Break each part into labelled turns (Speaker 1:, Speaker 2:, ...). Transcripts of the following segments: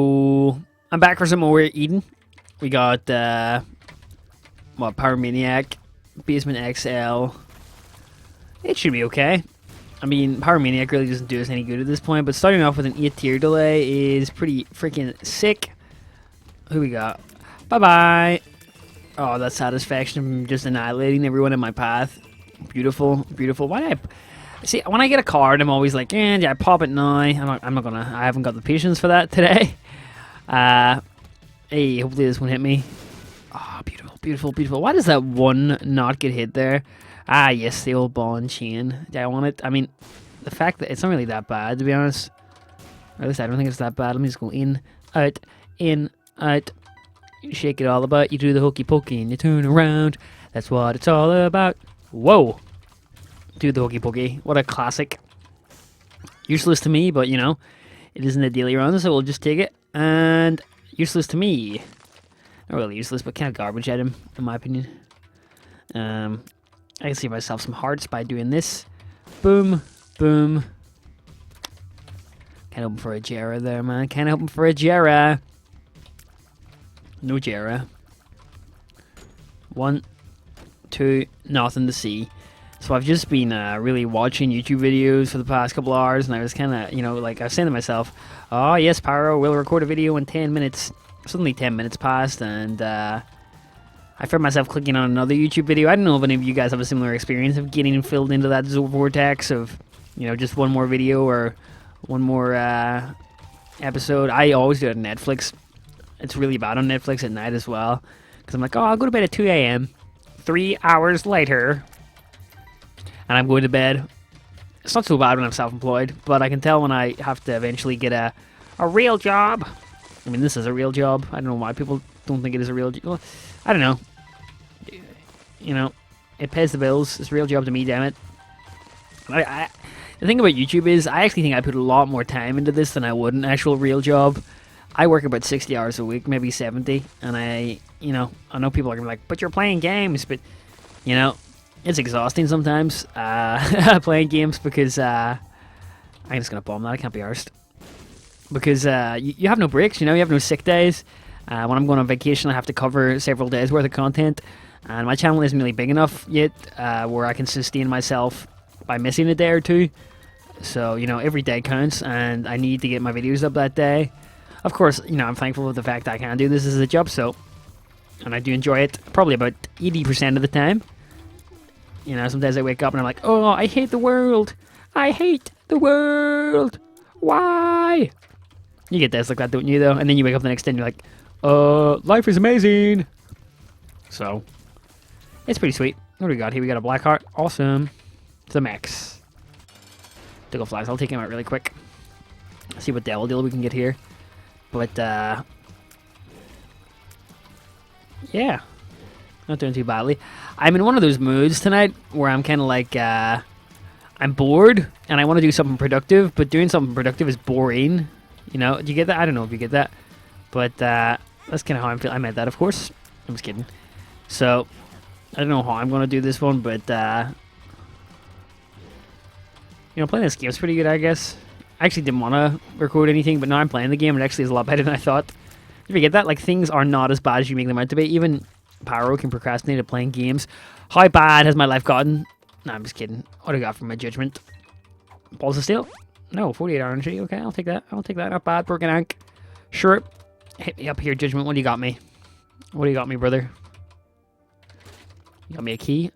Speaker 1: Oh, I'm back for some more eating. We got Power Maniac, Basement XL. It should be okay. I mean, Power Maniac really doesn't do us any good at this point, but starting off with an 8 tier delay is pretty freaking sick. Who we got? Bye bye. Oh, that satisfaction from just annihilating everyone in my path. Beautiful, beautiful. Why did I see when I get a card? I'm always like, yeah, I pop it now. I'm not gonna. I haven't got the patience for that today. Hey, hopefully this won't hit me. Oh, beautiful, beautiful, beautiful. Why does that one not get hit there? Ah, yes, the old ball and chain. Do I want it? I mean, the fact that it's not really that bad, to be honest. Or at least I don't think it's that bad. Let me just go in, out, You shake it all about. You do the hokey pokey and you turn around. That's what it's all about. Whoa. Do the hokey pokey. What a classic. Useless to me, but you know, it isn't a daily run, so we'll just take it. And useless to me. Not really useless, but kind of garbage item, in my opinion. I can save myself some hearts by doing this. Boom, boom. Kind of hoping for a Jera there, man. Kind of hoping for a Jera. No Jera. 1, 2, nothing to see. So I've just been really watching YouTube videos for the past couple hours, and I was kind of, you know, like I was saying to myself, oh yes, Pyro, we'll record a video in 10 minutes. Suddenly 10 minutes passed, and I found myself clicking on another YouTube video. I don't know if any of you guys have a similar experience of getting filled into that vortex of, you know, just one more video or one more episode. I always do it on Netflix. It's really bad on Netflix at night as well, because I'm like, oh, I'll go to bed at 2 a.m. 3 hours later, and I'm going to bed. It's not so bad when I'm self-employed, but I can tell when I have to eventually get a real job. I mean, this is a real job. I don't know why people don't think it is a real job. Well, I don't know. You know, it pays the bills. It's a real job to me, damn it. The thing about YouTube is, I actually think I put a lot more time into this than I would an actual real job. I work about 60 hours a week, maybe 70, and I know people are going to be like, but you're playing games, but, you know, it's exhausting sometimes, playing games, because, I'm just going to bomb that, I can't be arsed. Because, you have no breaks, you know, you have no sick days. When I'm going on vacation, I have to cover several days worth of content, and my channel isn't really big enough yet, where I can sustain myself by missing a day or two. So, you know, every day counts, and I need to get my videos up that day. Of course, you know, I'm thankful for the fact that I can do this as a job, so, and I do enjoy it probably about 80% of the time. You know, sometimes I wake up and I'm like, oh, I hate the world. I hate the world. Why? You get days like that, don't you, though? And then you wake up the next day and you're like, life is amazing. So, it's pretty sweet. What do we got here? We got a black heart. Awesome. It's a max. Diggle flies. I'll take him out really quick. See what devil deal we can get here. But, yeah. Not doing too badly. I'm in one of those moods tonight where I'm kind of like, I'm bored and I want to do something productive, but doing something productive is boring. You know, do you get that? I don't know if you get that. But, that's kind of how I'm feeling. I meant that, of course. I'm just kidding. So, I don't know how I'm going to do this one, but, you know, playing this game's pretty good, I guess. I actually didn't want to record anything, but now I'm playing the game. It actually is a lot better than I thought. Did you get that? Like, things are not as bad as you make them out to be. Even Pyro can procrastinate at playing games. How bad has my life gotten? No, I'm just kidding. What do I got for my judgment? Balls of Steel? No, 48 RNG. Okay, I'll take that. I'll take that. Not bad. Broken Ankh. Sure. Hit me up here, Judgment. What do you got me? What do you got me, brother? You got me a key?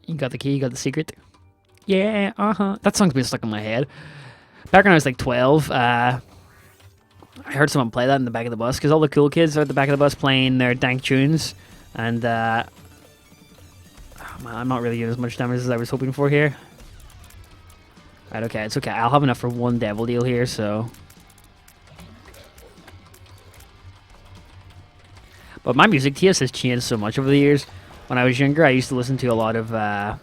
Speaker 1: You got the key? You got the secret? Yeah, That song's been stuck in my head. Back when I was like 12, I heard someone play that in the back of the bus, because all the cool kids are at the back of the bus playing their dank tunes, and oh man, I'm not really getting as much damage as I was hoping for here. Right, okay, it's okay. I'll have enough for one devil deal here, so. But my music taste has changed so much over the years. When I was younger, I used to listen to a lot of, what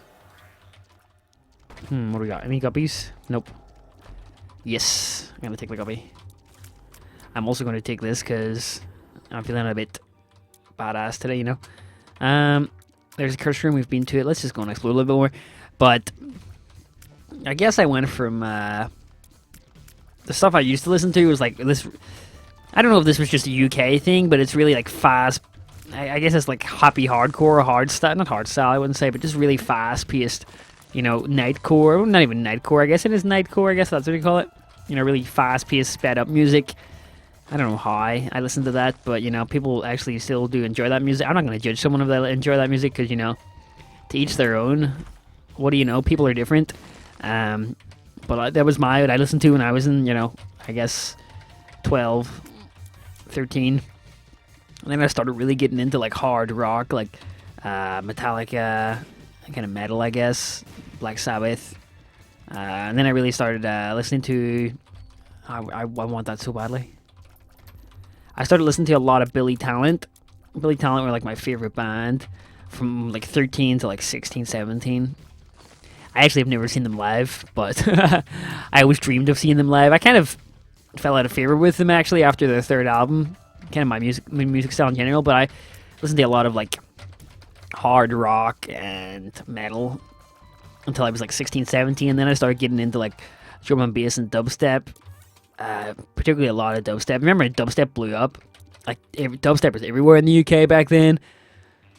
Speaker 1: do we got? Any guppies? Nope. Yes, I'm going to take the guppy. I'm also going to take this because I'm feeling a bit badass today, you know. There's a curse room. We've been to it. Let's just go and explore a little bit more. But I guess I went from the stuff I used to listen to was like this. I don't know if this was just a UK thing, but it's really like fast. I guess it's like happy hardcore, hard style, not hard style, I wouldn't say, but just really fast paced, nightcore. Well, not even nightcore. I guess it is nightcore. I guess that's what you call it. Really fast paced, sped up music. I don't know how I listen to that, but people actually still do enjoy that music. I'm not going to judge someone if they enjoy that music because to each their own. What do you know? People are different. But that was what I listened to when I was in, I guess 12, 13. And then I started really getting into like hard rock, like Metallica, kind of metal, I guess, Black Sabbath. And then I really started listening to. I want that so badly. I started listening to a lot of Billy Talent. Billy Talent were like my favorite band from like 13 to like 16, 17. I actually have never seen them live, but I always dreamed of seeing them live. I kind of fell out of favor with them actually after their third album, kind of my music style in general. But I listened to a lot of like hard rock and metal until I was like 16, 17, and then I started getting into like drum and bass and dubstep, particularly a lot of dubstep. Remember, dubstep blew up. Like dubstep was everywhere in the UK back then,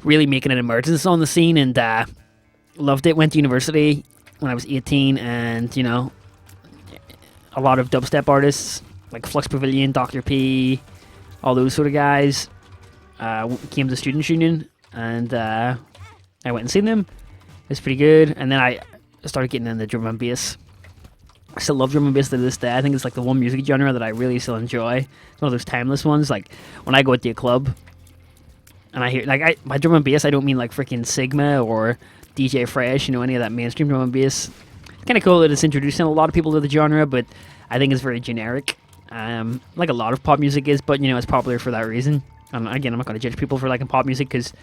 Speaker 1: really making an emergence on the scene, and loved it. Went to university when I was 18, and a lot of dubstep artists like Flux Pavilion, Dr. P, all those sort of guys came to Students' Union, and I went and seen them. It was pretty good, and then I started getting into drum and bass. I still love drum and bass to this day. I think it's like the one music genre that I really still enjoy. It's one of those timeless ones. Like when I go out to a club and I hear by drum and bass, I don't mean like freaking Sigma or DJ Fresh, any of that mainstream drum and bass. It's kind of cool that it's introducing a lot of people to the genre, but I think it's very generic, like a lot of pop music is. But it's popular for that reason. And again, I'm not going to judge people for liking pop music because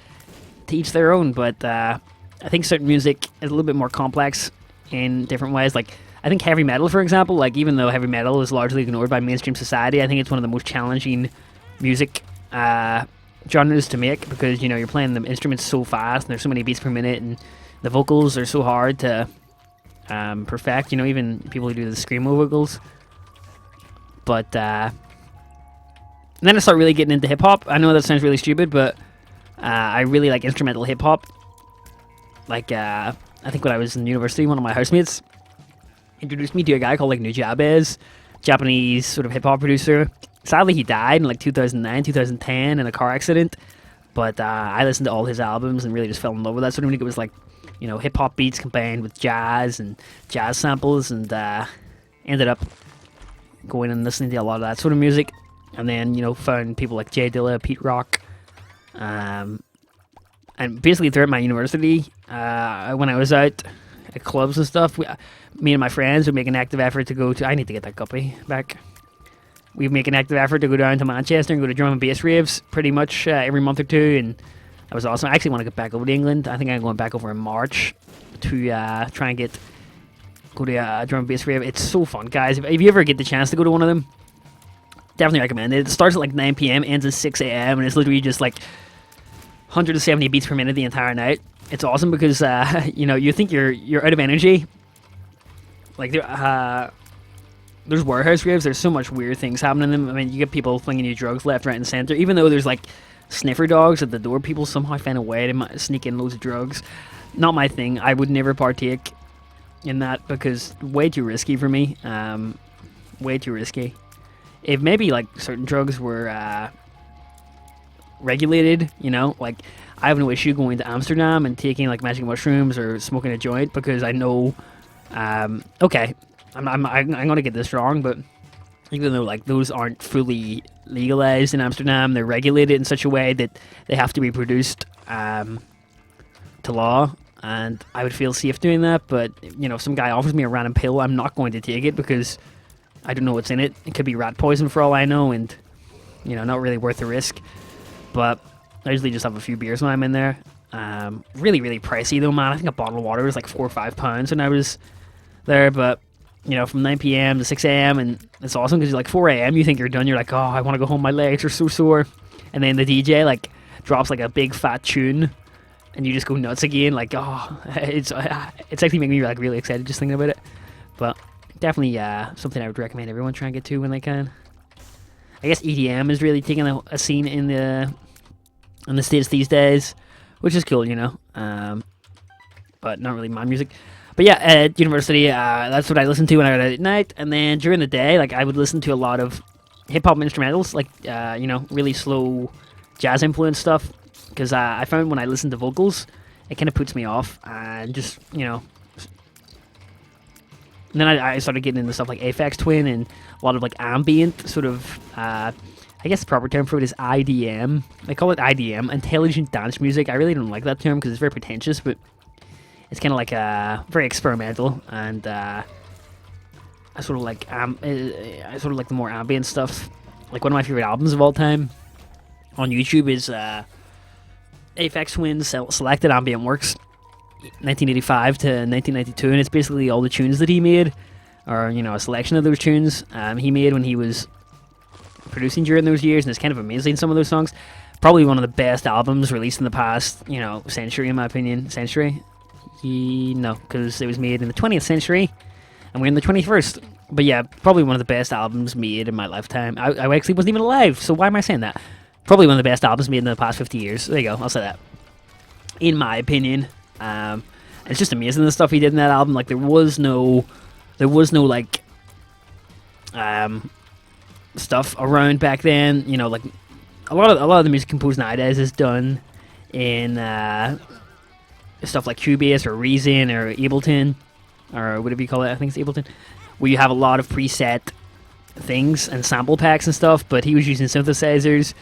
Speaker 1: to each their own. But I think certain music is a little bit more complex in different ways. Like I think heavy metal, for example, like even though heavy metal is largely ignored by mainstream society, I think it's one of the most challenging music genres to make because you're playing the instruments so fast and there's so many beats per minute and the vocals are so hard to perfect. Even people who do the screamo vocals. But then I start really getting into hip hop. I know that sounds really stupid, but I really like instrumental hip hop. Like I think when I was in university, one of my housemates introduced me to a guy called like Nujabes, Japanese sort of hip hop producer. Sadly, he died in like 2009, 2010 in a car accident. But I listened to all his albums and really just fell in love with that sort of music. It was like, hip hop beats combined with jazz and jazz samples, and ended up going and listening to a lot of that sort of music. And then, found people like Jay Dilla, Pete Rock. And basically throughout my university, when I was out at clubs and stuff, me and my friends would make an active effort to go to. I need to get that copy back. We'd make an active effort to go down to Manchester and go to drum and bass raves pretty much every month or two, and that was awesome. I actually want to get back over to England. I think I'm going back over in March to try and go to a drum and bass rave. It's so fun, guys. If you ever get the chance to go to one of them, definitely recommend it. It starts at like 9 p.m, ends at 6 a.m, and it's literally just like 170 beats per minute the entire night. It's awesome because you think you're out of energy. Like there's warehouse raves. There's so much weird things happening in them. I mean, you get people flinging you drugs left, right, and center. Even though there's like sniffer dogs at the door, people somehow find a way to sneak in loads of drugs. Not my thing. I would never partake in that because way too risky for me. Way too risky. If maybe like certain drugs were regulated, like I have no issue going to Amsterdam and taking like magic mushrooms or smoking a joint because I know. Okay, I'm gonna get this wrong, but even though like those aren't fully legalized in Amsterdam, they're regulated in such a way that they have to be produced to law, and I would feel safe doing that. But if some guy offers me a random pill, I'm not going to take it because I don't know what's in it. It could be rat poison for all I know, and not really worth the risk. But I usually just have a few beers when I'm in there. Really, really pricey though, man. I think a bottle of water was like £4 or £5 when I was there, but from 9 p.m. to 6 a.m. and it's awesome because like 4 a.m. you think you're done, you're like, oh, I want to go home, my legs are so sore, and then the DJ like drops like a big fat tune and you just go nuts again, like, oh, it's actually making me like really excited just thinking about it. But definitely something I would recommend everyone try and get to when they can. I guess EDM is really taking a scene in the States these days, which is cool, you know. But not really my music. But yeah, at university, that's what I listened to when I got out at night. And then during the day, like I would listen to a lot of hip hop instrumentals, like you know, really slow jazz influenced stuff. Because I found when I listen to vocals, it kind of puts me off, and just, you know. And then I started getting into stuff like Aphex Twin and a lot of like ambient sort of. I guess the proper term for it is IDM. They call it IDM, intelligent dance music. I really don't like that term because it's very pretentious, but it's kind of like very experimental, and I sort of like the more ambient stuff. Like one of my favorite albums of all time on YouTube is Aphex Twin's Selected Ambient Works, 1985 to 1992, and it's basically all the tunes that he made, or you know, a selection of those tunes he made when he was producing during those years, and it's kind of amazing. Some of those songs, probably one of the best albums released in the past, you know, century, in my opinion. Century. No, because it was made in the 20th century, and we're in the 21st. But yeah, probably one of the best albums made in my lifetime. I actually wasn't even alive, so why am I saying that? Probably one of the best albums made in the past 50 years. There you go, I'll say that. In my opinion. It's just amazing the stuff he did in that album. Like, there was no like, stuff around back then. You know, like, a lot of the music composed nowadays is done in, stuff like Cubase or Reason or Ableton, or whatever you call it. I think it's Ableton, where you have a lot of preset things and sample packs and stuff. But he was using synthesizers,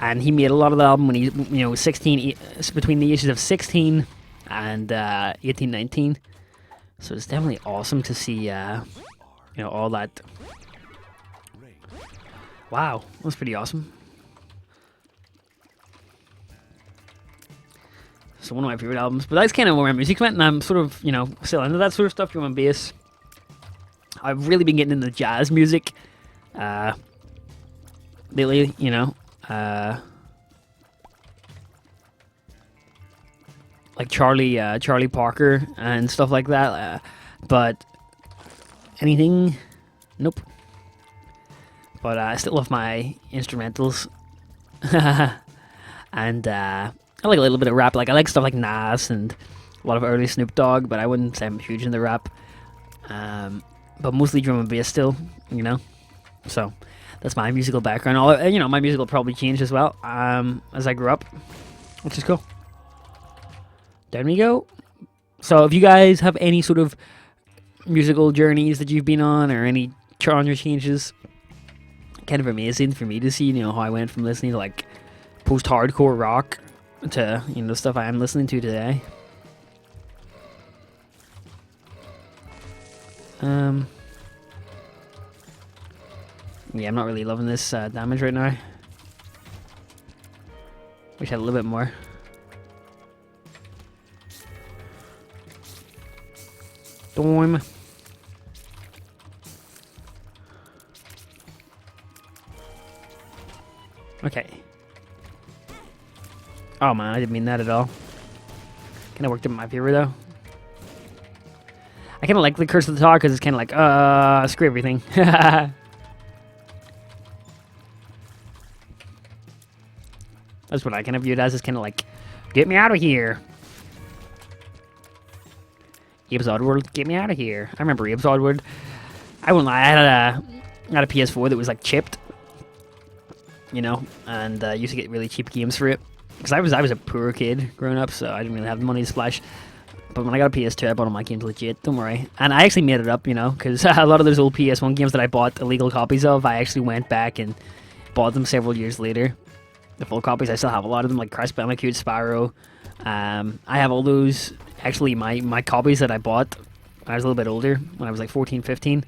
Speaker 1: and he made a lot of the album when he, you know, was 16, between the ages of 16 and 18, 19. So it's definitely awesome to see, you know, all that. Wow, that was pretty awesome. So one of my favorite albums, but that's kind of where my music went, and I'm sort of, you know, still into that sort of stuff, drum and bass. I've really been getting into jazz music lately, you know, like Charlie Parker and stuff like that. But anything, nope. But I still love my instrumentals, and I like a little bit of rap. Like, I like stuff like Nas and a lot of early Snoop Dogg, but I wouldn't say I'm huge into rap. But mostly drum and bass still, you know. So that's my musical background. You know, my music will probably change as well as I grow up, which is cool. Down we go. So if you guys have any sort of musical journeys that you've been on, or any genre changes, kind of amazing for me to see, you know, how I went from listening to like post-hardcore rock to, you know, the stuff I am listening to today. Yeah, I'm not really loving this damage right now. Wish I had a little bit more. Storm. Okay. Oh man, I didn't mean that at all. Kind of worked in my favor though. I kind of like the Curse of the Tar because it's kind of like, screw everything. That's what I kind of view it as. It's kind of like, get me out of here. Abe's Oddworld, get me out of here. I remember Abe's Oddworld. I won't lie, I had a PS4 that was like chipped, you know, and used to get really cheap games for it. Because I was a poor kid growing up, so I didn't really have the money to splash. But when I got a PS2, I bought all my games legit, don't worry. And I actually made it up, you know, because a lot of those old PS1 games that I bought illegal copies of, I actually went back and bought them several years later. The full copies, I still have a lot of them, like Crash Bandicoot, Spyro. I have all those, actually, my copies that I bought when I was a little bit older, when I was like 14, 15.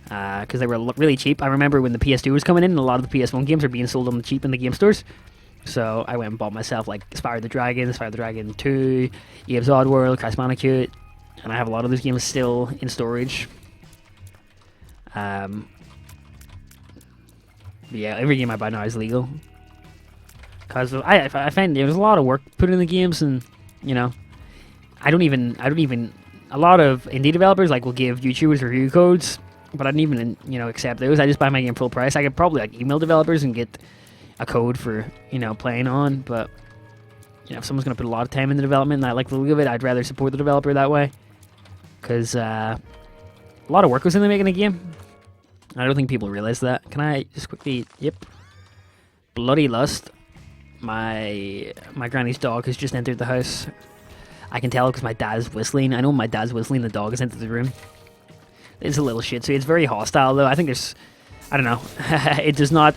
Speaker 1: Because they were really cheap. I remember when the PS2 was coming in, and a lot of the PS1 games are being sold on the cheap in the game stores. So I went and bought myself like Spyro the Dragon 2, Abe's Oddworld, Crash Bandicoot, and I have a lot of those games still in storage. But yeah, every game I buy now is legal. Because I find there's a lot of work put in the games, and you know, I don't even a lot of indie developers like will give YouTubers review codes but I didn't even accept those. I just buy my game full price. I could probably like email developers and get a code for playing on, but if someone's gonna put a lot of time into development and I like the look of it, I'd rather support the developer that way, because a lot of work goes into making a game. I don't think people realize that. Can I just quickly? Yep. Bloody lust. My granny's dog has just entered the house. I can tell because my dad is whistling. I know when my dad's whistling, the dog has entered the room. It's a little shit, so it's very hostile though. I think there's, I don't know. It does not.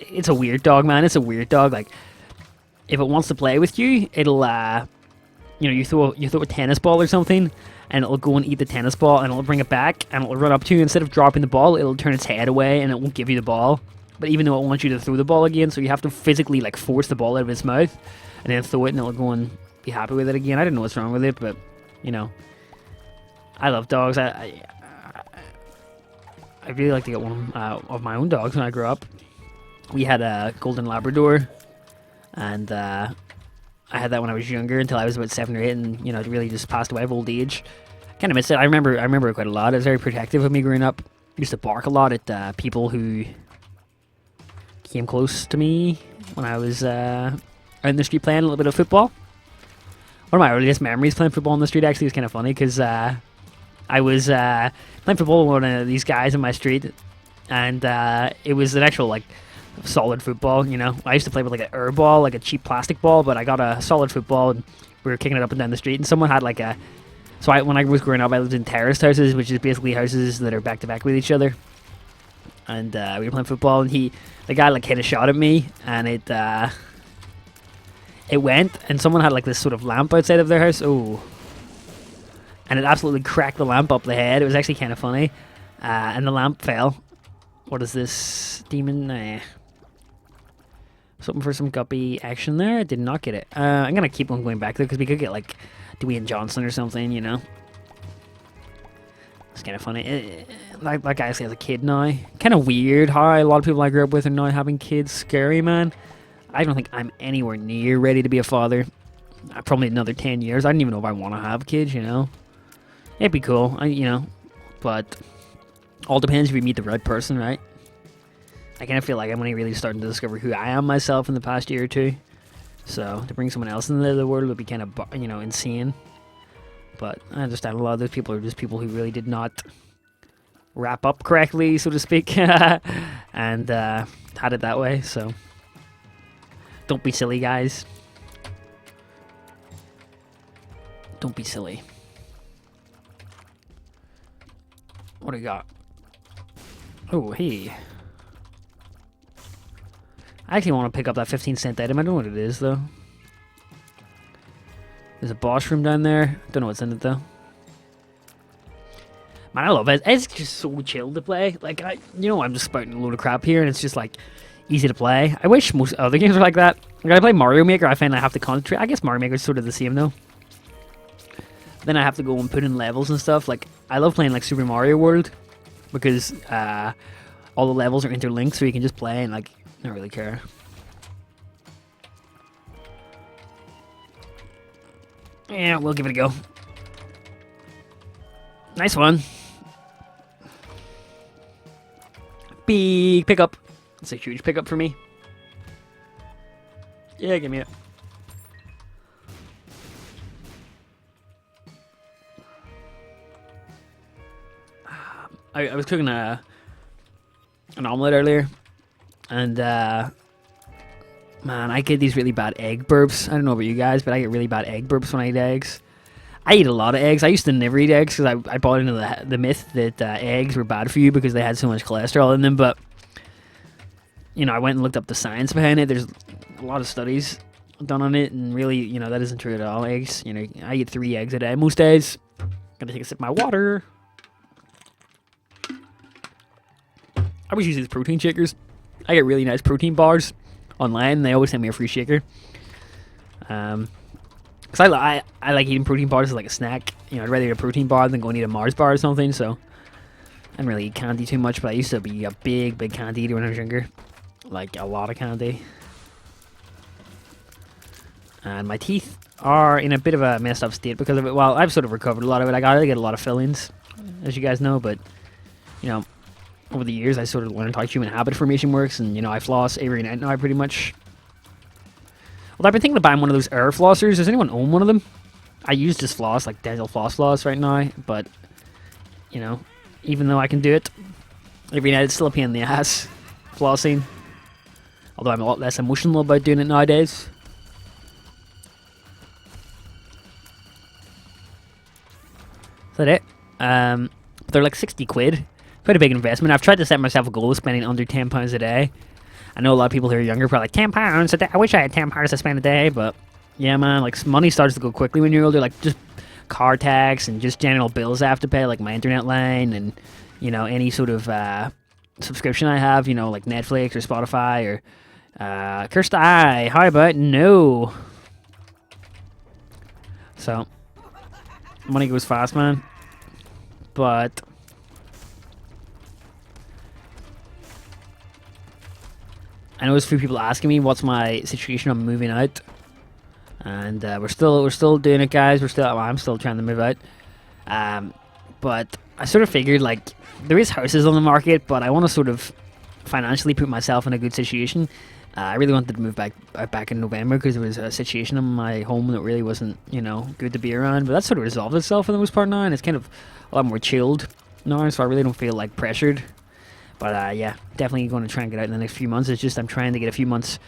Speaker 1: It's a weird dog, man. It's a weird dog. Like, if it wants to play with you, it'll you throw a tennis ball or something, and it'll go and eat the tennis ball, and it'll bring it back, and it'll run up to you. Instead of dropping the ball, it'll turn its head away, and it won't give you the ball. But even though it wants you to throw the ball again, so you have to physically like force the ball out of its mouth, and then throw it, and it'll go and be happy with it again. I don't know what's wrong with it, but I love dogs. I really like to get one of my own dogs when I grew up. We had a golden Labrador, and I had that when I was younger until I was about 7 or 8, and it really just passed away of old age. Kind of miss it. I remember it quite a lot. It was very protective of me growing up. Used to bark a lot at people who came close to me when I was out in the street playing a little bit of football. One of my earliest memories playing football in the street actually was kind of funny, because I was playing football with one of these guys in my street, and it was an actual like solid football. I used to play with like an air ball, like a cheap plastic ball, but I got a solid football, and we were kicking it up and down the street, and someone had like a. So when I was growing up, I lived in terraced houses, which is basically houses that are back to back with each other. And we were playing football, and the guy like hit a shot at me, and it went, and someone had like this sort of lamp outside of their house. Oh, and it absolutely cracked the lamp up the head. It was actually kind of funny, and the lamp fell. What is this demon? Something for some guppy action there. I did not get it. I'm gonna keep on going back there because we could get like Dwayne Johnson or something, It's kind of funny. That guy has a kid now. Kind of weird how a lot of people I grew up with are now having kids. Scary, man. I don't think I'm anywhere near ready to be a father. Probably another 10 years. I don't even know if I want to have kids, It'd be cool, but all depends if we meet the right person, right? I kind of feel like I'm only really starting to discover who I am myself in the past year or two. So to bring someone else into the world would be kind of, insane. But I understand a lot of those people are just people who really did not wrap up correctly, so to speak, and had it that way. So don't be silly, guys. Don't be silly. What do we got? Oh, hey. I actually want to pick up that 15-cent item. I don't know what it is, though. There's a boss room down there. Don't know what's in it, though. Man, I love it. It's just so chill to play. Like, I'm just spouting a load of crap here, and it's just, like, easy to play. I wish most other games were like that. Like, I play Mario Maker, I find I have to concentrate. I guess Mario Maker is sort of the same, though. Then I have to go and put in levels and stuff. Like, I love playing, like, Super Mario World, because all the levels are interlinked, so you can just play and, like, I don't really care. Yeah, we'll give it a go. Nice one. Big pickup. That's a huge pickup for me. Yeah, give me it. I was cooking an omelet earlier, and man, I get these really bad egg burps. I don't know about you guys, but I get really bad egg burps when I eat eggs. I eat a lot of eggs. I used to never eat eggs because I bought into the myth that eggs were bad for you because they had so much cholesterol in them. But I went and looked up the science behind it. There's a lot of studies done on it, and really, that isn't true at all. Eggs, I eat 3 eggs a day most days. Gotta take a sip of my water. I always use these protein shakers. I get really nice protein bars online, and they always send me a free shaker. Because I like eating protein bars as like a snack. I'd rather eat a protein bar than go and eat a Mars bar or something. So I don't really eat candy too much, but I used to be a big candy eater when I was younger. Like a lot of candy. And my teeth are in a bit of a messed up state because of it. Well, I've sort of recovered a lot of it. I gotta get a lot of fillings, as you guys know, but you know, over the years I sort of learned how human habit formation works, and you know, I floss every night now pretty much. Well, I've been thinking of buying one of those air flossers. Does anyone own one of them? I use this floss, like dental floss right now, but you know, even though I can do it every night, it's still a pain in the ass flossing. Although I'm a lot less emotional about doing it nowadays. Is that it? They're like 60 quid. Quite a big investment. I've tried to set myself a goal of spending under £10 a day. I know a lot of people who are younger are probably like, £10 a day? I wish I had £10 to spend a day, but yeah, man, like money starts to go quickly when you're older. Like just car tax and just general bills I have to pay, like my internet line and, you know, any sort of subscription I have, you know, like Netflix or Spotify or Kirsty, how about no? So, money goes fast, man. But I know there's a few people asking me what's my situation on moving out, and we're still doing it, guys. I'm still trying to move out. But I sort of figured like there is houses on the market, but I want to sort of financially put myself in a good situation. I really wanted to move back in November because there was a situation in my home that really wasn't, you know, good to be around. But that sort of resolved itself for the most part now, and it's kind of a lot more chilled now, so I really don't feel like pressured. But yeah, definitely going to try and get out in the next few months. It's just I'm trying to get a few months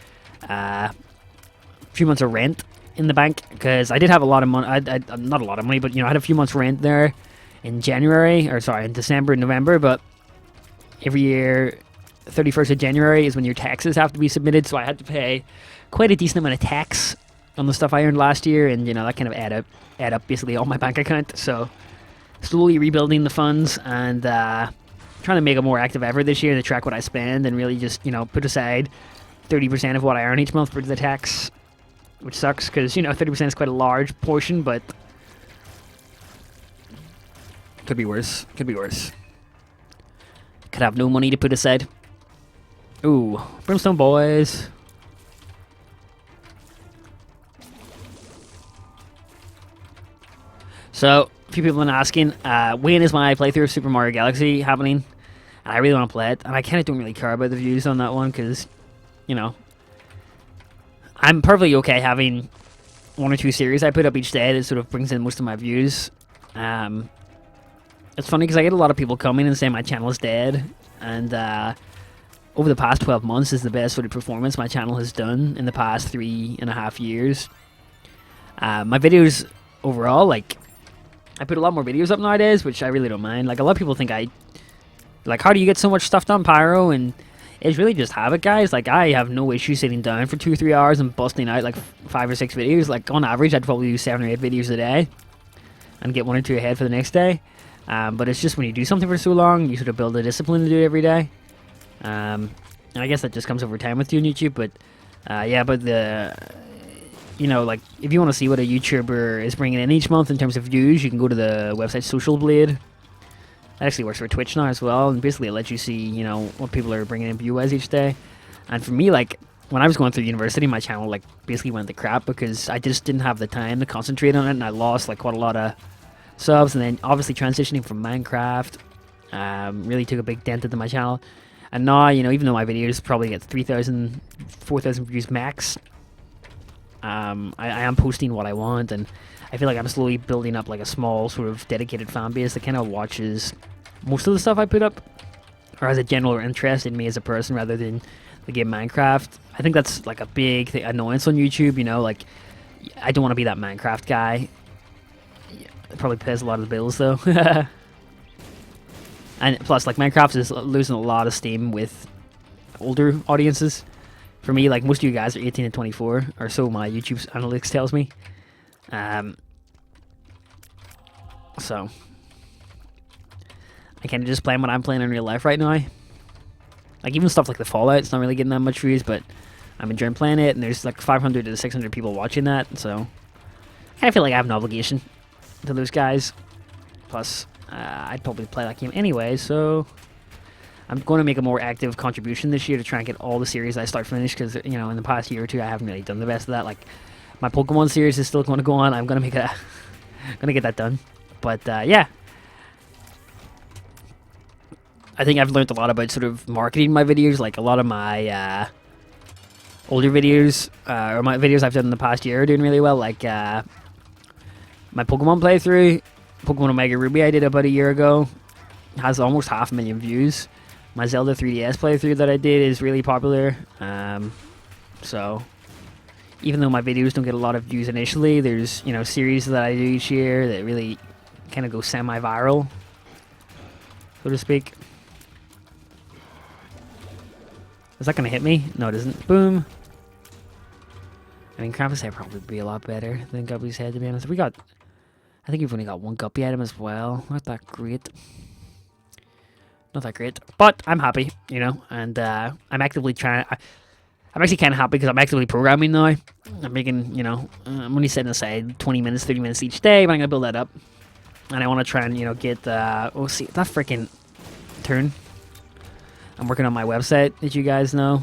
Speaker 1: of rent in the bank, because I did have a lot of money. Not a lot of money, but you know, I had a few months rent there in in December and November. But every year, 31st of January is when your taxes have to be submitted, so I had to pay quite a decent amount of tax on the stuff I earned last year, and you know, that kind of add up basically on my bank account. So slowly rebuilding the funds and trying to make a more active effort this year to track what I spend and really just, you know, put aside 30% of what I earn each month for the tax, which sucks because, you know, 30% is quite a large portion, but could be worse. Could be worse. Could have no money to put aside. Ooh, Brimstone boys. So, a few people have been asking, when is my playthrough of Super Mario Galaxy happening? And I really want to play it, and I kind of don't really care about the views on that one, because, you know, I'm perfectly okay having 1 or 2 series I put up each day that sort of brings in most of my views. It's funny because I get a lot of people coming and saying my channel is dead, and over the past 12 months is the best sort of performance my channel has done in the past 3.5 years. My videos overall, like, I put a lot more videos up nowadays, which I really don't mind. Like, a lot of people think like, how do you get so much stuff done, Pyro? And it's really just habit, guys. Like, I have no issue sitting down for 2 or 3 hours and busting out like 5 or 6 videos. Like, on average, I'd probably do 7 or 8 videos a day and get 1 or 2 ahead for the next day. But it's just when you do something for so long, you sort of build a discipline to do it every day. And I guess that just comes over time with you on YouTube. But yeah, but you know, like, if you want to see what a YouTuber is bringing in each month in terms of views, you can go to the website Social Blade. That actually works for Twitch now as well, and basically it lets you see, you know, what people are bringing in view-wise each day. And for me, like, when I was going through university, my channel, like, basically went to crap because I just didn't have the time to concentrate on it, and I lost, like, quite a lot of subs. And then, obviously, transitioning from Minecraft really took a big dent into my channel. And now, you know, even though my videos probably get 3,000, 4,000 views max, I am posting what I want, and I feel like I'm slowly building up like a small sort of dedicated fan base that kind of watches most of the stuff I put up, or has a general interest in me as a person rather than the game Minecraft. I think that's like a big annoyance on YouTube, you know, like, I don't want to be that Minecraft guy. It probably pays a lot of the bills though. And plus, like, Minecraft is losing a lot of steam with older audiences. For me, like, most of you guys are 18 and 24, or so my YouTube analytics tells me. So I kind of just playing what I'm playing in real life right now. Like, even stuff like the Fallout, it's not really getting that much views, but I'm enjoying playing it, and there's like 500 to 600 people watching that, so I kind of feel like I have an obligation to those guys. Plus, I'd probably play that game anyway, so I'm going to make a more active contribution this year to try and get all the series I start finished, because, you know, in the past year or two I haven't really done the best of that. Like, my Pokemon series is still going to go on. I'm going to get that done. But yeah, I think I've learned a lot about sort of marketing my videos. Like a lot of my older videos, or my videos I've done in the past year are doing really well. Like my Pokemon playthrough, Pokemon Omega Ruby I did about a year ago, has almost 500,000 views. My Zelda 3DS playthrough that I did is really popular. So even though my videos don't get a lot of views initially, there's, you know, series that I do each year that really kind of go semi-viral, so to speak. Is that going to hit me? No, it isn't. Boom. I mean, Krampus head probably would be a lot better than Guppy's head, to be honest. I think we've only got one Guppy item as well. Not that great. Not that great. But I'm happy, you know, and I'm actively trying... I'm actually kind of happy because I'm actively programming now. I'm making, you know, I'm only setting aside 20 minutes, 30 minutes each day, but I'm going to build that up. And I want to try and, you know, get, oh, see, that freaking turn. I'm working on my website, as you guys know.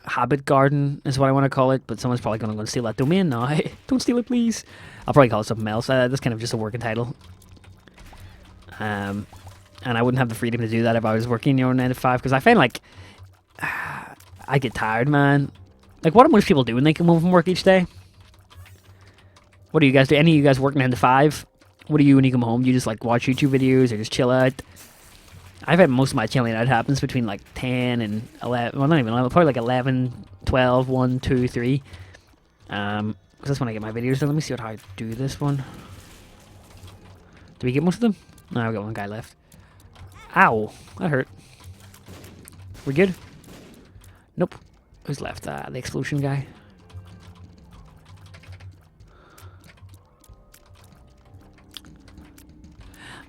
Speaker 1: Habit Garden is what I want to call it, but someone's probably going to go and steal that domain now. Don't steal it, please. I'll probably call it something else. That's kind of just a working title. And I wouldn't have the freedom to do that if I was working, you know, 9 to 5, because I find, like, I get tired, man. Like, what do most people do when they come home from work each day? What do you guys do? Any of you guys work 9 to 5? What do you when you come home? Do you just, like, watch YouTube videos or just chill out? I've had most of my chilling out happens between, like, 10 and 11. Well, not even 11. Probably, like, 11, 12, 1, 2, 3. Because that's when I get my videos done. Let me see how I do this one. Do we get most of them? No, I've got one guy left. Ow. That hurt. We're good? Nope. Who's left? The explosion guy.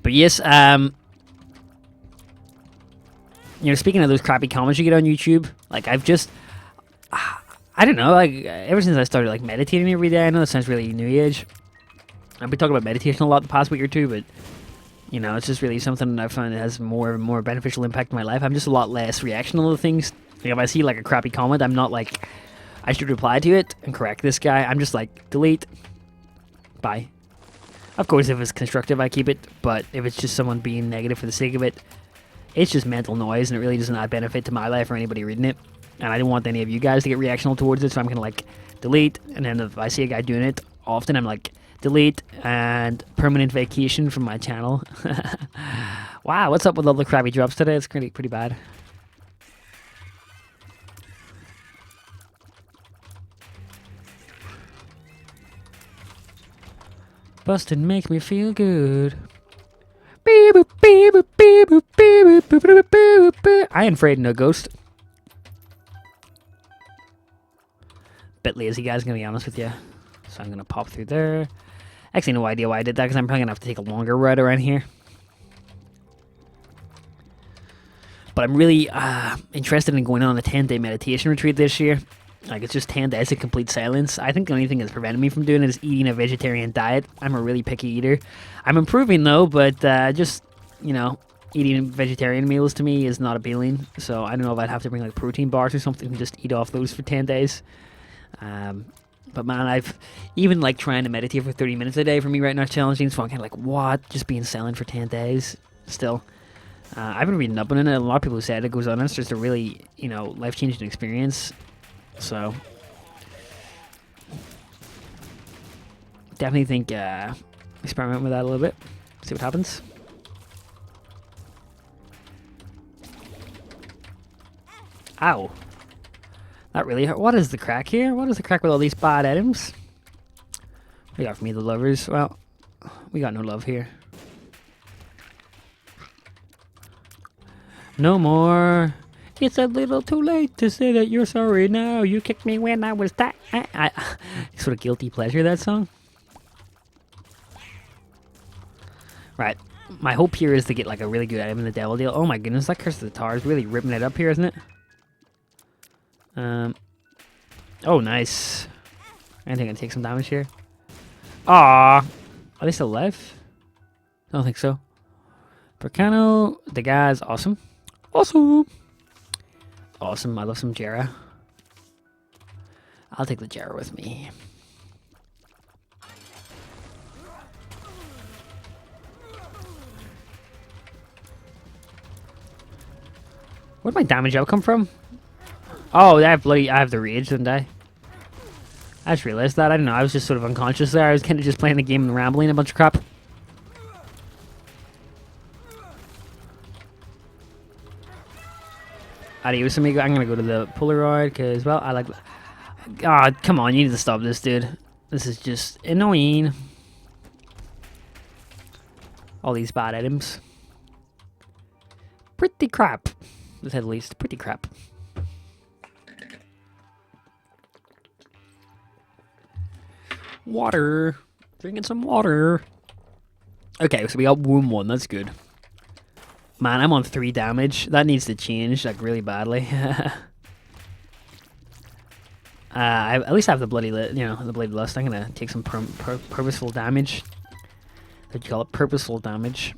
Speaker 1: But yes, you know, speaking of those crappy comments you get on YouTube, like I've just, I don't know, like ever since I started like meditating every day, I know that sounds really new age. I've been talking about meditation a lot the past week or two, but you know, it's just really something that I find that has more and more beneficial impact in my life. I'm just a lot less reactional to things. Like if I see like a crappy comment, I'm not like, I should reply to it and correct this guy. I'm just like, delete, bye. Of course, if it's constructive, I keep it, but if it's just someone being negative for the sake of it, it's just mental noise, and it really doesn't add benefit to my life or anybody reading it. And I don't want any of you guys to get reactional towards it, so I'm gonna like delete, and then if I see a guy doing it often, I'm like delete and permanent vacation from my channel. Wow, what's up with all the crappy drops today? It's pretty bad. Bustin' makes me feel good. I ain't afraid of no ghost. Bit lazy, guys, gonna be honest with you. So I'm gonna pop through there. Actually, no idea why I did that, because I'm probably gonna have to take a longer route around here. But I'm really interested in going on a 10-day meditation retreat this year. Like, it's just 10 days of complete silence. I think the only thing that's preventing me from doing it is eating a vegetarian diet. I'm a really picky eater. I'm improving, though, but just, you know, eating vegetarian meals to me is not appealing. So I don't know if I'd have to bring, like, protein bars or something and just eat off those for 10 days. But, man, I've even, like, trying to meditate for 30 minutes a day for me right now is challenging. So I'm kind of like, what? Just being silent for 10 days? Still. I've been reading up on it. A lot of people said it goes on. It's just a really, you know, life-changing experience. So, definitely think experiment with that a little bit. See what happens. Ow. That really hurt. What is the crack here? What is the crack with all these bad items? What do you got for me, the lovers? Well, we got no love here. No more. It's a little too late to say that you're sorry now. You kicked me when I was that. Sort of guilty pleasure, that song. Right. My hope here is to get like a really good item in the Devil Deal. Oh my goodness, that Curse of the Tar is really ripping it up here, isn't it? Oh, nice. I think I can take some damage here. Aww. Are they still alive? I don't think so. Percano, the guy's awesome. Awesome. Awesome, I love some Jera. I'll take the Jera with me. Where'd my damage out come from? Oh, I have the rage, didn't I? I just realized that. I don't know. I was just sort of unconscious there. I was kind of just playing the game and rambling a bunch of crap. Adios, amigo. I'm gonna go to the Polaroid because, well, I like. God, come on! You need to stop this, dude. This is just annoying. All these bad items. Pretty crap. To say the least, pretty crap. Water. Drinking some water. Okay, so we got wound 1. That's good. Man, I'm on 3 damage. That needs to change, like, really badly. At least I have the bloody, the blade lust. I'm gonna take some purposeful damage. What do you call it? Purposeful damage.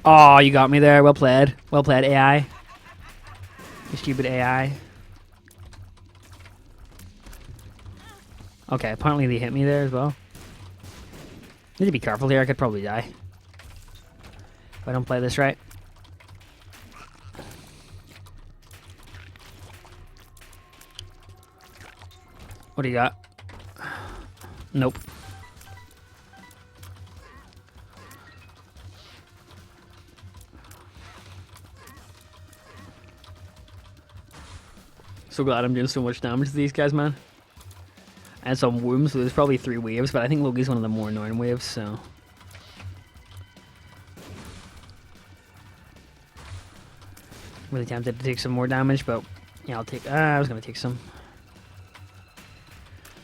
Speaker 1: Oh, you got me there. Well played. Well played, AI. You stupid AI. Okay, apparently they hit me there as well. Need to be careful here. I could probably die if I don't play this right. What do you got? Nope. So glad I'm doing so much damage to these guys, man. And some wounds, so there's probably 3 waves, but I think Loki's one of the more annoying waves, so. Really tempted to take some more damage, but yeah, I'll take. I was gonna take some.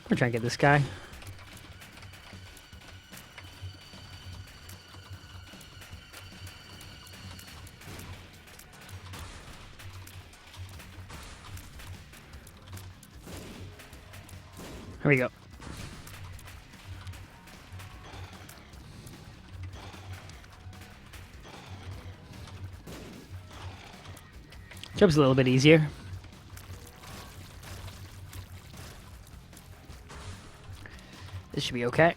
Speaker 1: I'm gonna try and get this guy. Here we go. Job's a little bit easier. This should be okay.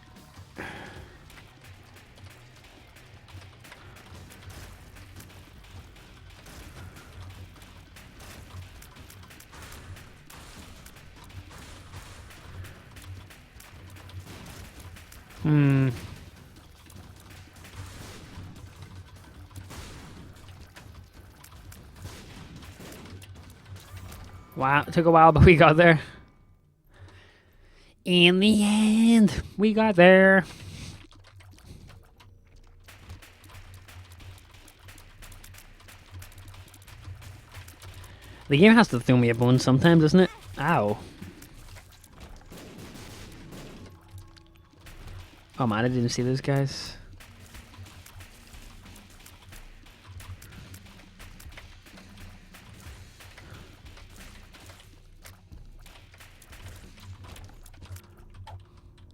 Speaker 1: Wow, it took a while, but we got there. In the end, we got there. The game has to throw me a bone sometimes, doesn't it? Ow. Oh man, I didn't see those guys.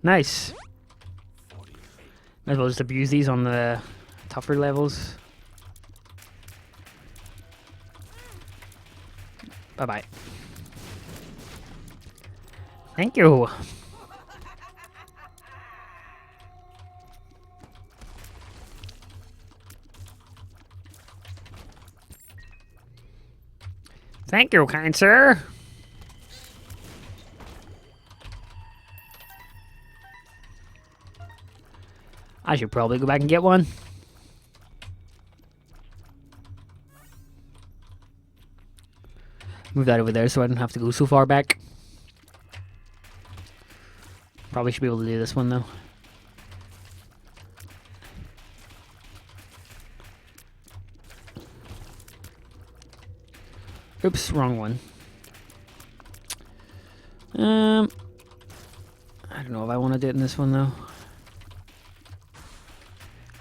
Speaker 1: Nice. Might as well just abuse these on the tougher levels. Bye-bye. Thank you. Thank you, kind sir. I should probably go back and get one. Move that over there so I don't have to go so far back. Probably should be able to do this one though. Oops, wrong one. I don't know if I want to do it in this one though.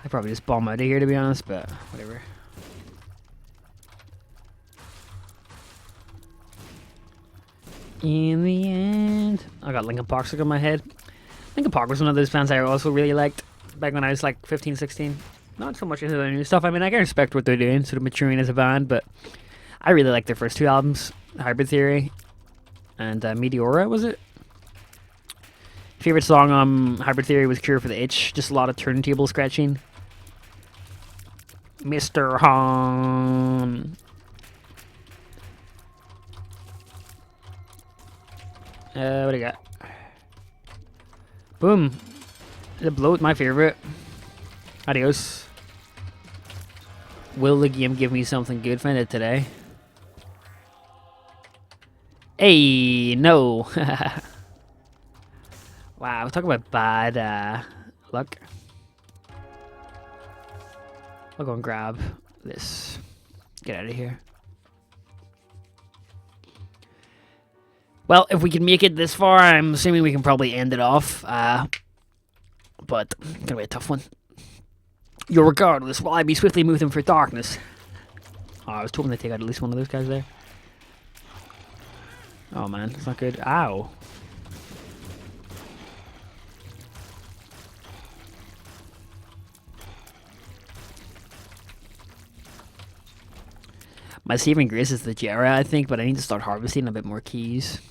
Speaker 1: I'd probably just bomb out of here to be honest, but whatever. In the end, I got Linkin Park stuck on my head. Linkin Park was one of those bands I also really liked back when I was like 15, 16. Not so much into the new stuff. I mean, I can respect what they're doing, sort of maturing as a band, but I really like their first 2 albums, Hybrid Theory and Meteora, was it? Favorite song on Hybrid Theory was Cure for the Itch. Just a lot of turntable scratching. Mr. Han. What do you got? Boom. The bloat, my favorite. Adios. Will the game give me something good? Find it today. Hey, no. Wow, talk about bad luck. I'll go and grab this. Get out of here. Well, if we can make it this far, I'm assuming we can probably end it off. But it's gonna be a tough one. Yo, regardless, will I be swiftly moving for darkness? Oh, I was hoping to take out at least one of those guys there. Oh man, it's not good. Ow. My saving grace is the Jera, I think, but I need to start harvesting a bit more keys.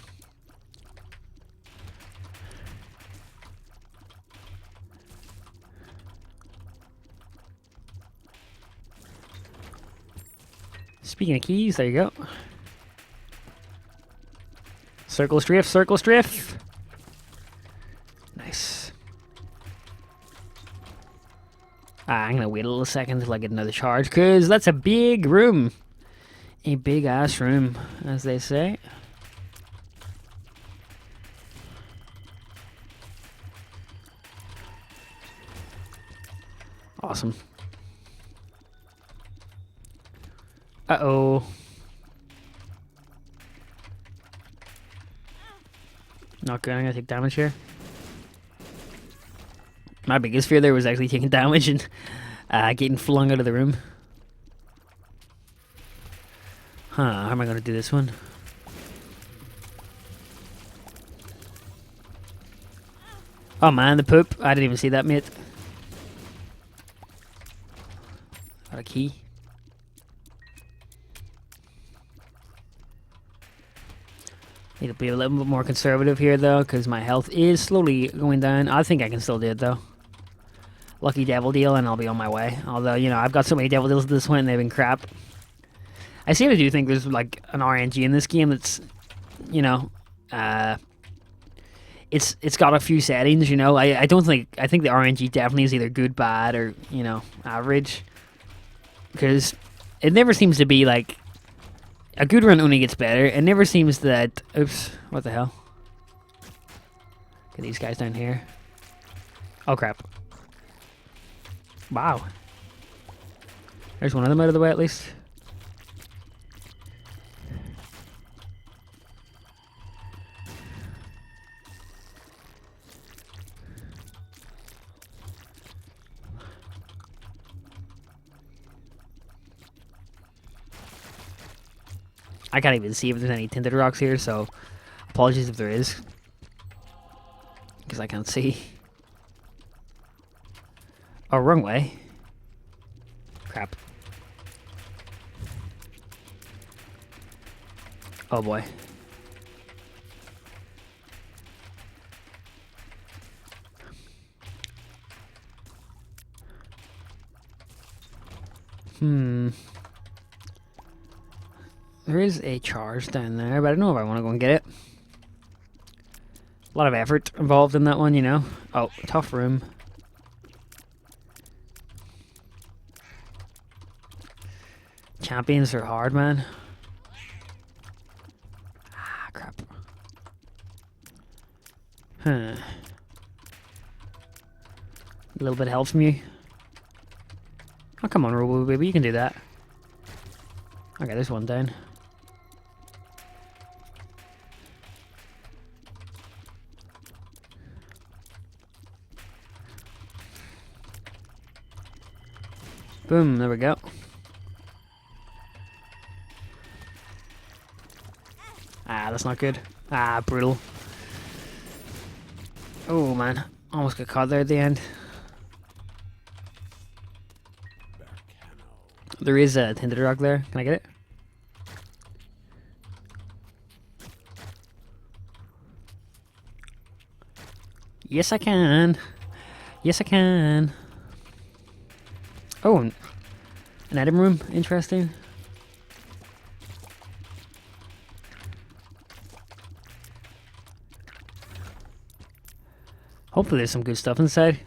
Speaker 1: Speaking of keys, there you go. Circle strafe, circle strafe. Nice. I'm gonna wait a little second until I get another charge, because that's a big room. A big ass room, as they say. Awesome. Uh-oh. Not good, I'm gonna take damage here. My biggest fear there was actually taking damage and getting flung out of the room. Huh, how am I gonna do this one? Oh man, the poop. I didn't even see that, mate. Got a key. Need to be a little bit more conservative here though, because my health is slowly going down. I think I can still do it though. Lucky devil deal and I'll be on my way. Although, you know, I've got so many devil deals at this point and they've been crap. I seriously do think there's like an RNG in this game that's, you know, it's got a few settings, you know. I think the RNG definitely is either good, bad, or, you know, average. Because it never seems to be like, a good run only gets better. It never seems that, oops, what the hell? Get these guys down here. Oh crap. Wow. There's one of them out of the way at least. I can't even see if there's any tinted rocks here, so apologies if there is. Because I can't see. Oh, wrong way. Crap. Oh boy. There is a charge down there, but I don't know if I want to go and get it. A lot of effort involved in that one, you know. Oh, tough room. Champions are hard, man. Ah, crap. Huh. A little bit of help from you. Oh, come on, Robo Baby, you can do that. Okay, there's one down. Boom, there we go. Ah, that's not good. Ah, brutal. Oh man, almost got caught there at the end. There is a tinted rock there. Can I get it? Yes, I can. Yes, I can. Oh, an item room. Interesting. Hopefully there's some good stuff inside.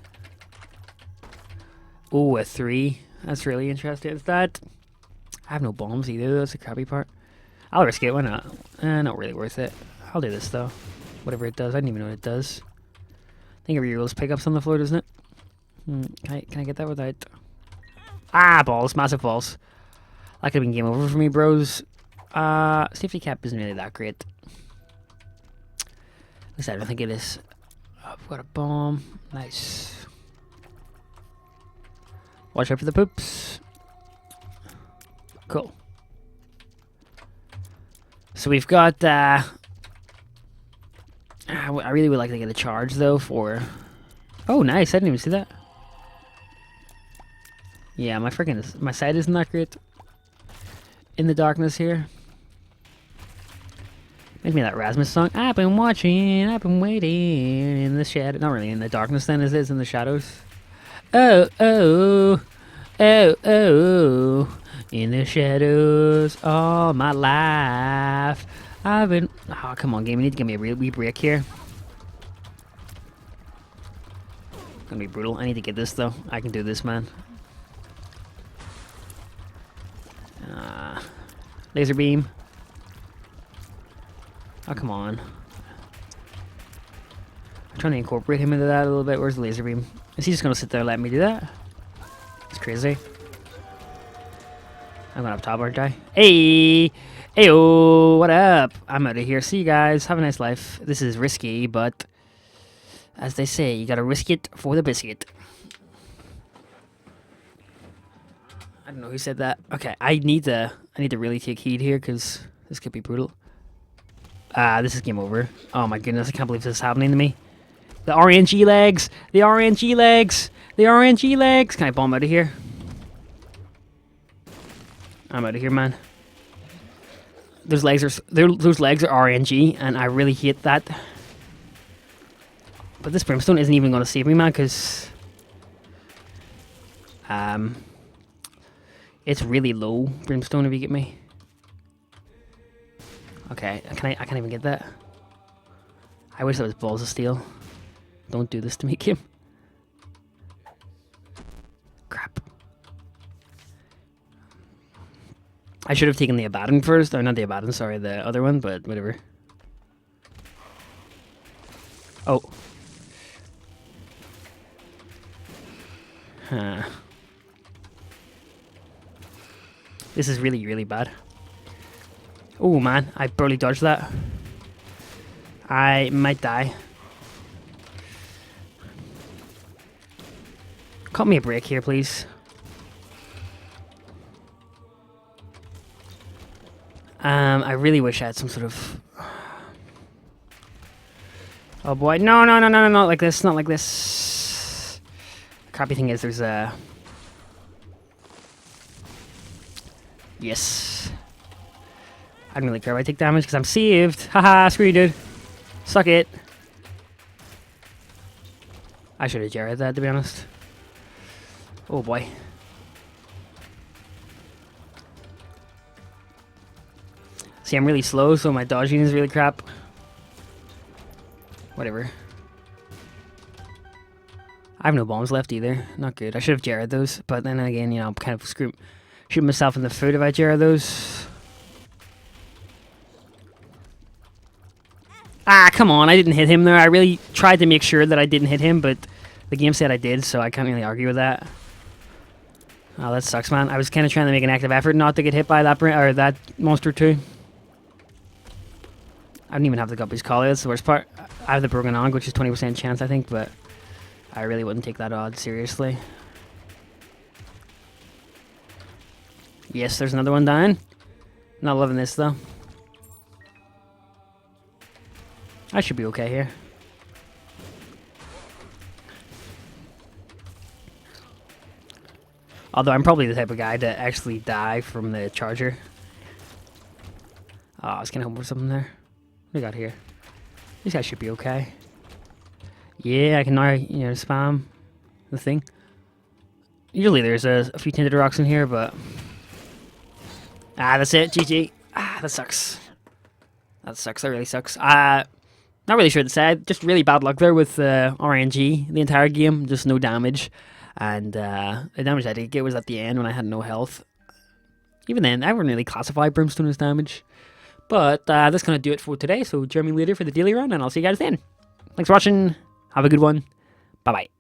Speaker 1: Oh, a 3. That's really interesting. Is that... I have no bombs either. That's the crappy part. I'll risk it. Why not? Not really worth it. I'll do this, though. Whatever it does. I don't even know what it does. I think every rules pickups on the floor, doesn't it? Can I get that without... Ah, balls. Massive balls. That could have been game over for me, bros. Safety cap isn't really that great. At least I don't think it is. Oh, I've got a bomb. Nice. Watch out for the poops. Cool. So we've got, I really would like to get a charge, though, for... Oh, nice. I didn't even see that. Yeah, my sight isn't that great. In the darkness here. Makes me that Rasmus song. I've been watching, I've been waiting in the shadow. Not really in the darkness then, as it is in the shadows. Oh, oh, oh, oh. In the shadows all my life. I've been... Oh, come on, game. You need to give me a real wee break here. Gonna be brutal. I need to get this, though. I can do this, man. Laser beam. Oh, come on. I'm trying to incorporate him into that a little bit. Where's the laser beam? Is he just gonna sit there and let me do that? It's crazy. I'm going up top, aren't I? Hey! Heyo! What up? I'm out of here. See you guys. Have a nice life. This is risky, but... As they say, you gotta risk it for the biscuit. I don't know who said that. Okay, I need to really take heed here, because this could be brutal. This is game over. Oh my goodness, I can't believe this is happening to me. The RNG legs! The RNG legs! The RNG legs! Can I bomb out of here? I'm out of here, man. Those legs are RNG, and I really hate that. But this brimstone isn't even going to save me, man, because... It's really low brimstone if you get me. Okay, I can't even get that. I wish that was balls of steel. Don't do this to me, Kim. Crap. I should have taken the Abaddon first. Or not the Abaddon, sorry, the other one, but whatever. Oh. Huh. This is really, really bad. Oh man, I barely dodged that. I might die. Cut me a break here, please. I really wish I had some sort of... Oh boy, no, not like this, not like this. The crappy thing is there's a... Yes. I don't really care if I take damage because I'm saved. Haha, screw you, dude. Suck it. I should have jarred that, to be honest. Oh boy. See, I'm really slow, so my dodging is really crap. Whatever. I have no bombs left either. Not good. I should have jarred those, but then again, you know, I'm kind of shooting myself in the foot if I jarred those. Ah, come on. I didn't hit him there. I really tried to make sure that I didn't hit him, but the game said I did, so I can't really argue with that. Oh, that sucks, man. I was kind of trying to make an active effort not to get hit by that monster too. I don't even have the Guppy's Collie, that's the worst part. I have the Broken Ankh, which is 20% chance, I think, but I really wouldn't take that odds seriously. Yes, there's another one dying. Not loving this, though. I should be okay here. Although I'm probably the type of guy to actually die from the charger. Oh, I was gonna hope for something there. What do we got here? These guys should be okay. Yeah, I can now, spam the thing. Usually there's a few tinted rocks in here, but... that's it, GG. That sucks. That sucks, that really sucks. Not really sure to say, just really bad luck there with RNG the entire game, just no damage. And the damage I did get was at the end when I had no health. Even then, I wouldn't really classify Brimstone as damage. But that's going to do it for today, so join me later for the daily run, and I'll see you guys then. Thanks for watching, have a good one, bye-bye.